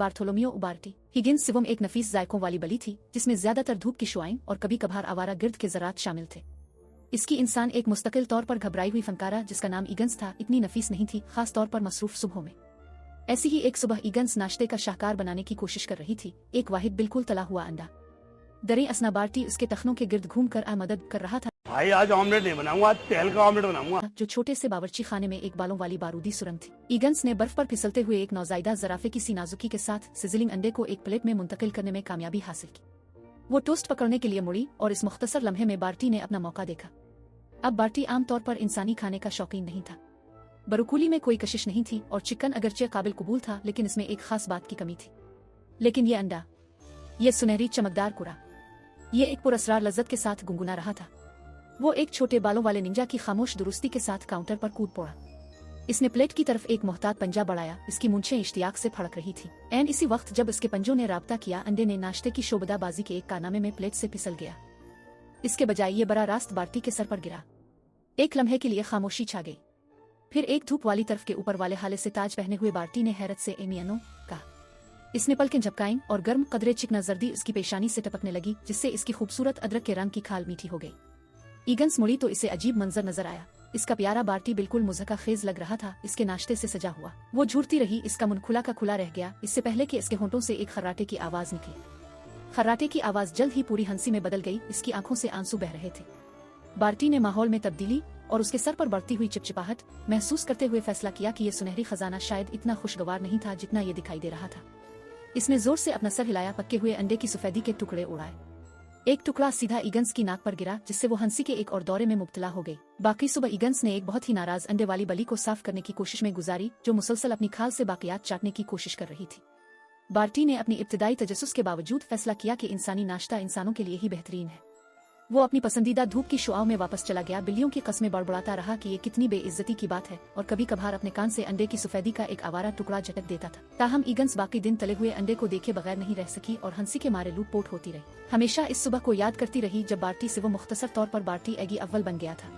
Bartolomeu उबार्टी Higgins Shivam एक नफीस जायकों वाली बली थी जिसमें ज्यादातर धूप की शुआएं और कभी कभार आवारा गिर्द के ज़रात शामिल थे। इसकी इंसान एक मुस्तकिल तौर पर घबराई हुई फनकारा जिसका नाम ईगन्स था इतनी नफीस नहीं थी, खास तौर पर मसरूफ सुबहों में। ऐसी ही एक सुबह ईगन्स नाश्ते का शाहकार बनाने की कोशिश कर रही थी। एक वाहिद बिल्कुल तला हुआ अंडा दरे असना बार्टी उसके तखनों के गिर्द घूम कर मदद कर रहा था। भाई आज ऑमलेट नहीं बनाऊंगा, आज तेल का ऑमलेट बनाऊंगा। जो छोटे से बावर्ची खाने में एक बालों वाली बारूदी सुरंग थी। ईगन्स ने बर्फ पर फिसलते हुए एक नौजायदा जराफे की सी नाजुकी के साथ सिजलिंग अंडे को एक प्लेट में मुंतकिल करने में कामयाबी हासिल की। वो टोस्ट पकड़ने के लिए मुड़ी और इस मुख्तसर लम्हे में बार्टी ने अपना मौका देखा। अब बार्टी आमतौर पर इंसानी खाने का शौकीन नहीं था। बरुकूली में कोई कशिश नहीं थी और चिकन अगरचे काबिल कबूल था, लेकिन इसमें एक खास बात की कमी थी। लेकिन ये अंडा, ये सुनहरी चमकदार कुरा, ये एक पुरअसरार लज्जत के साथ गुनगुना रहा था। वो एक छोटे बालों वाले निंजा की खामोश दुरुस्ती के साथ काउंटर पर कूद पड़ा। इसने प्लेट की तरफ एक मोहतात पंजा बढ़ाया। इसकी मूंछें इश्तियाक से फड़क रही थी। एन इसी वक्त जब इसके पंजों ने राब्ता किया, अंडे ने नाश्ते की शोबदाबाजी के एक कारनामे में प्लेट से फिसल गया। इसके बजाय ये बड़ा रास्त बार्टी के सर पर गिरा। एक लम्हे के लिए खामोशी छा गई। फिर एक धूप वाली तरफ के ऊपर वाले हाले से ताज पहने हुए बार्टी ने हैरत से एमियानो कहा। इसने पलकें झपकाईं और गर्म कदरे चिकना जर्दी उसकी पेशानी से टपकने लगी, जिससे इसकी खूबसूरत अदरक के रंग की खाल मीठी हो गई। ईगन्स मुड़ी तो इसे अजीब मंजर नजर आया। इसका प्यारा बार्टी बिल्कुल मुज़क्का खेज लग रहा था, इसके नाश्ते से सजा हुआ। वो झूरती रही, इसका मुंह खुला का खुला रह गया, इससे पहले कि इसके होंठों से एक खर्राटे की आवाज निकली। खर्राटे की आवाज जल्द ही पूरी हंसी में बदल गई। इसकी आंखों से आंसू बह रहे थे। बार्टी ने माहौल में तब्दीली और उसके सर पर बढ़ती हुई चिपचिपाहट महसूस करते हुए फैसला किया कि यह सुनहरी खजाना शायद इतना खुशगवार नहीं था जितना ये दिखाई दे रहा था। इसने जोर से अपना सर हिलाया, पक्के हुए अंडे की सफेदी के टुकड़े उड़ाए। एक टुकड़ा सीधा ईगन्स की नाक पर गिरा, जिससे वो हंसी के एक और दौरे में मुब्तला हो गई। बाकी सुबह ईगन्स ने एक बहुत ही नाराज अंडे वाली बली को साफ करने की कोशिश में गुजारी, जो मुसलसल अपनी खाल से बाकियात चाटने की कोशिश कर रही थी। बार्टी ने अपनी इब्तिदाई तजस्सुस के बावजूद फैसला किया कि इंसानी नाश्ता इंसानों के लिए ही बेहतरीन है। वो अपनी पसंदीदा धूप की शुआओं में वापस चला गया। बिल्लियों की कस्में बड़बड़ाता रहा कि ये कितनी बेइज्जती की बात है, और कभी कभार अपने कान से अंडे की सफेदी का एक आवारा टुकड़ा झटक देता था। ताहम ईगन्स बाकी दिन तले हुए अंडे को देखे बगैर नहीं रह सकी और हंसी के मारे लूट पोट होती रही। हमेशा इस सुबह को याद करती रही जब बार्टी से वो मुख्तसर तौर पर बार्टी एगी अव्वल बन गया था।